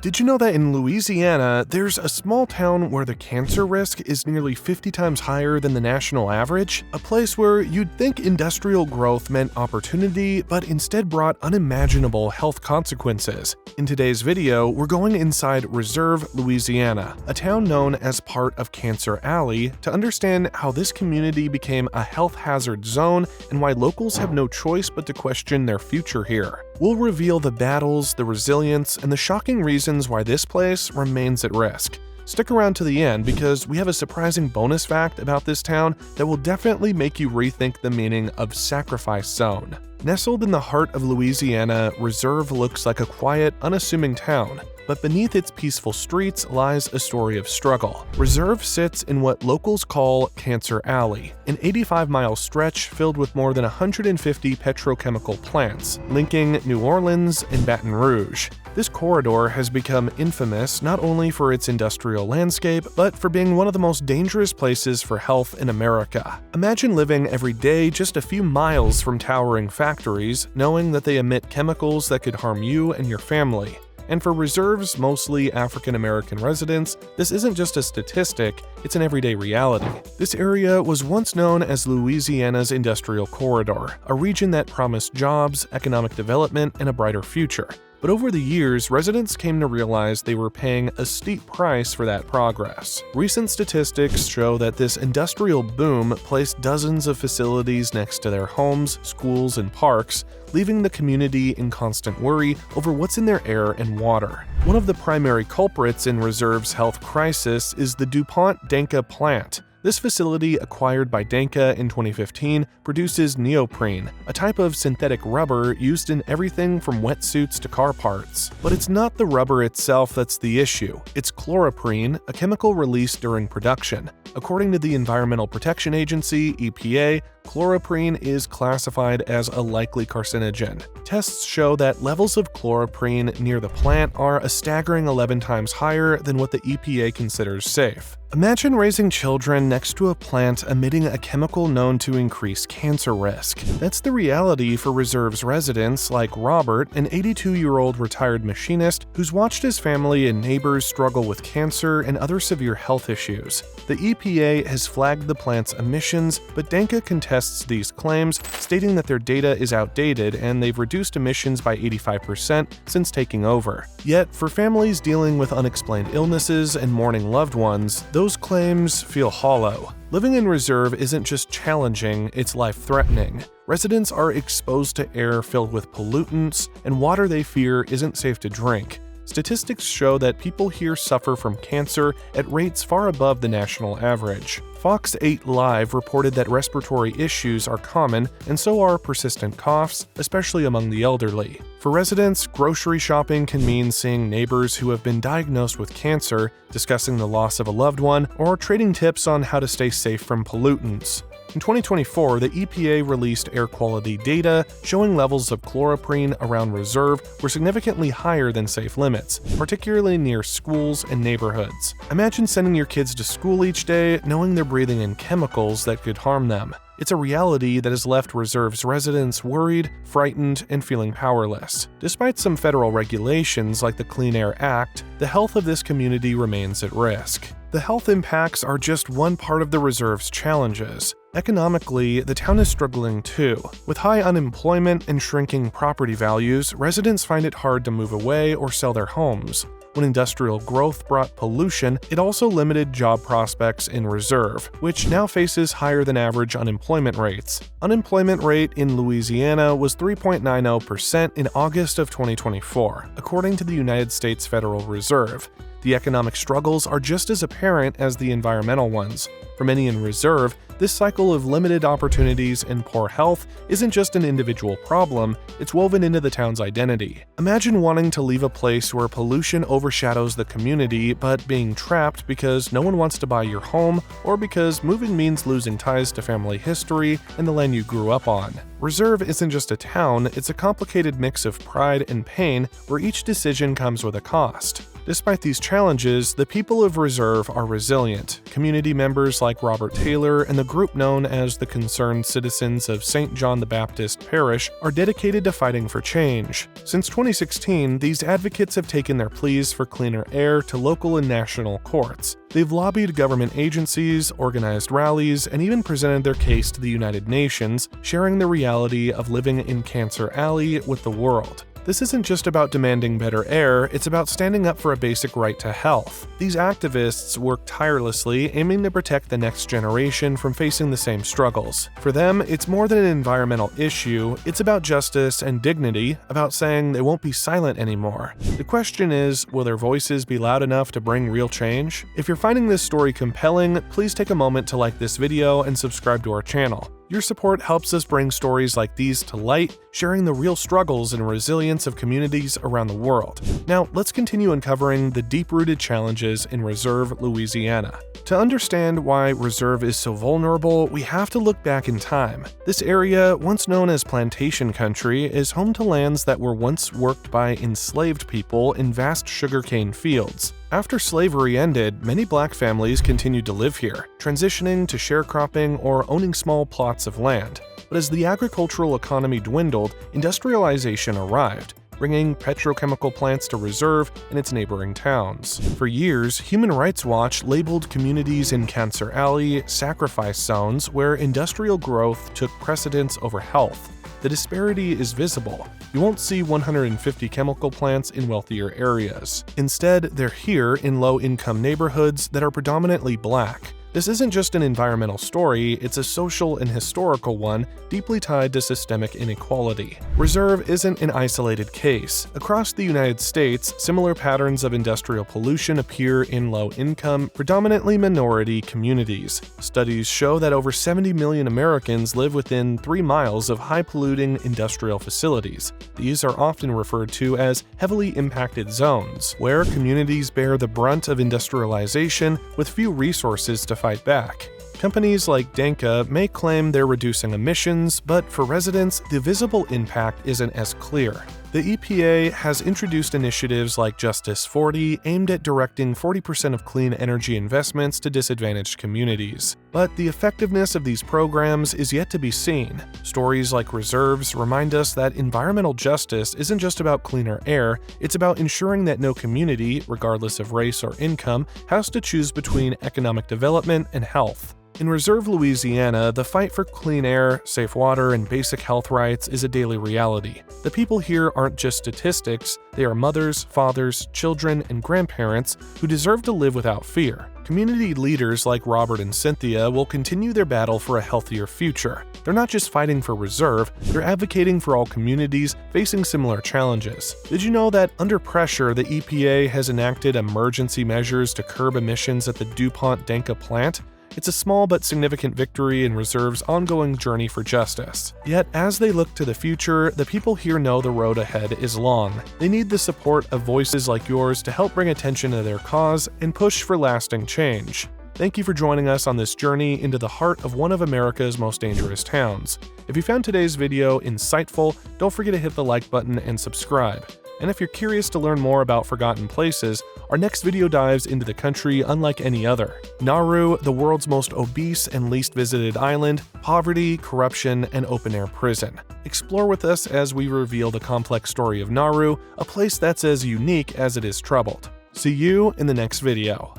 Did you know that in Louisiana, there's a small town where the cancer risk is nearly 50 times higher than the national average? A place where you'd think industrial growth meant opportunity, but instead brought unimaginable health consequences. In today's video, we're going inside Reserve, Louisiana, a town known as part of Cancer Alley, to understand how this community became a health hazard zone and why locals have no choice but to question their future here. We'll reveal the battles, the resilience, and the shocking reasons why this place remains at risk. Stick around to the end because we have a surprising bonus fact about this town that will definitely make you rethink the meaning of sacrifice zone. Nestled in the heart of Louisiana, Reserve looks like a quiet, unassuming town. But beneath its peaceful streets lies a story of struggle. Reserve sits in what locals call Cancer Alley, an 85-mile stretch filled with more than 150 petrochemical plants, linking New Orleans and Baton Rouge. This corridor has become infamous not only for its industrial landscape, but for being one of the most dangerous places for health in America. Imagine living every day just a few miles from towering factories, knowing that they emit chemicals that could harm you and your family. And for Reserve's mostly African-American residents, this isn't just a statistic, it's an everyday reality. This area was once known as Louisiana's Industrial Corridor, a region that promised jobs, economic development, and a brighter future. But over the years, residents came to realize they were paying a steep price for that progress. Recent statistics show that this industrial boom placed dozens of facilities next to their homes, schools, and parks, leaving the community in constant worry over what's in their air and water. One of the primary culprits in Reserve's health crisis is the Dupont Denka plant. This facility, acquired by Denka in 2015, produces neoprene, a type of synthetic rubber used in everything from wetsuits to car parts. But it's not the rubber itself that's the issue, it's chloroprene, a chemical released during production. According to the Environmental Protection Agency, EPA, chloroprene is classified as a likely carcinogen. Tests show that levels of chloroprene near the plant are a staggering 11 times higher than what the EPA considers safe. Imagine raising children next to a plant emitting a chemical known to increase cancer risk. That's the reality for Reserve's residents like Robert, an 82-year-old retired machinist who's watched his family and neighbors struggle with cancer and other severe health issues. The EPA has flagged the plant's emissions, but Denka contests these claims, stating that their data is outdated and they've reduced emissions by 85% since taking over. Yet, for families dealing with unexplained illnesses and mourning loved ones, those claims feel hollow. Living in Reserve isn't just challenging, it's life-threatening. Residents are exposed to air filled with pollutants, and water they fear isn't safe to drink. Statistics show that people here suffer from cancer at rates far above the national average. Fox 8 Live reported that respiratory issues are common, and so are persistent coughs, especially among the elderly. For residents, grocery shopping can mean seeing neighbors who have been diagnosed with cancer, discussing the loss of a loved one, or trading tips on how to stay safe from pollutants. In 2024, the EPA released air quality data showing levels of chloroprene around Reserve were significantly higher than safe limits, particularly near schools and neighborhoods. Imagine sending your kids to school each day knowing they're breathing in chemicals that could harm them. It's a reality that has left Reserve's residents worried, frightened, and feeling powerless. Despite some federal regulations like the Clean Air Act, the health of this community remains at risk. The health impacts are just one part of the Reserve's challenges. Economically, the town is struggling too. With high unemployment and shrinking property values, residents find it hard to move away or sell their homes. When industrial growth brought pollution, it also limited job prospects in Reserve, which now faces higher than average unemployment rates. Unemployment rate in Louisiana was 3.90% in August of 2024, according to the United States Federal Reserve. The economic struggles are just as apparent as the environmental ones. For many in Reserve, this cycle of limited opportunities and poor health isn't just an individual problem, it's woven into the town's identity. Imagine wanting to leave a place where pollution overshadows the community, but being trapped because no one wants to buy your home or because moving means losing ties to family history and the land you grew up on. Reserve isn't just a town, it's a complicated mix of pride and pain where each decision comes with a cost. Despite these challenges, the people of Reserve are resilient. Community members like Robert Taylor and the group known as the Concerned Citizens of St. John the Baptist Parish are dedicated to fighting for change. Since 2016, these advocates have taken their pleas for cleaner air to local and national courts. They've lobbied government agencies, organized rallies, and even presented their case to the United Nations, sharing the reality of living in Cancer Alley with the world. This isn't just about demanding better air, it's about standing up for a basic right to health. These activists work tirelessly, aiming to protect the next generation from facing the same struggles. For them, it's more than an environmental issue, it's about justice and dignity, about saying they won't be silent anymore. The question is, will their voices be loud enough to bring real change? If you're finding this story compelling, please take a moment to like this video and subscribe to our channel. Your support helps us bring stories like these to light, sharing the real struggles and resilience of communities around the world. Now, let's continue uncovering the deep-rooted challenges in Reserve, Louisiana. To understand why Reserve is so vulnerable, we have to look back in time. This area, once known as plantation country, is home to lands that were once worked by enslaved people in vast sugarcane fields. After slavery ended, many black families continued to live here, transitioning to sharecropping or owning small plots of land. But as the agricultural economy dwindled, industrialization arrived, bringing petrochemical plants to Reserve and its neighboring towns. For years, Human Rights Watch labeled communities in Cancer Alley sacrifice zones where industrial growth took precedence over health. The disparity is visible. You won't see 150 chemical plants in wealthier areas. Instead, they're here in low-income neighborhoods that are predominantly black. This isn't just an environmental story, it's a social and historical one deeply tied to systemic inequality. Reserve isn't an isolated case. Across the United States, similar patterns of industrial pollution appear in low-income, predominantly minority communities. Studies show that over 70 million Americans live within 3 miles of high-polluting industrial facilities. These are often referred to as heavily impacted zones, where communities bear the brunt of industrialization with few resources to fight back. Companies like Denka may claim they're reducing emissions, but for residents, the visible impact isn't as clear. The EPA has introduced initiatives like Justice 40 aimed at directing 40% of clean energy investments to disadvantaged communities. But the effectiveness of these programs is yet to be seen. Stories like Reserve's remind us that environmental justice isn't just about cleaner air, it's about ensuring that no community, regardless of race or income, has to choose between economic development and health. In Reserve, Louisiana, the fight for clean air, safe water, and basic health rights is a daily reality. The people here aren't just statistics, they are mothers, fathers, children, and grandparents who deserve to live without fear. Community leaders like Robert and Cynthia will continue their battle for a healthier future. They're not just fighting for Reserve, they're advocating for all communities facing similar challenges. Did you know that under pressure, the EPA has enacted emergency measures to curb emissions at the Dupont Denka plant? It's a small but significant victory in Reserve's ongoing journey for justice. Yet, as they look to the future, the people here know the road ahead is long. They need the support of voices like yours to help bring attention to their cause and push for lasting change. Thank you for joining us on this journey into the heart of one of America's most dangerous towns. If you found today's video insightful, don't forget to hit the like button and subscribe. And if you're curious to learn more about forgotten places, our next video dives into the country unlike any other. Nauru, the world's most obese and least visited island, poverty, corruption, and open-air prison. Explore with us as we reveal the complex story of Nauru, a place that's as unique as it is troubled. See you in the next video.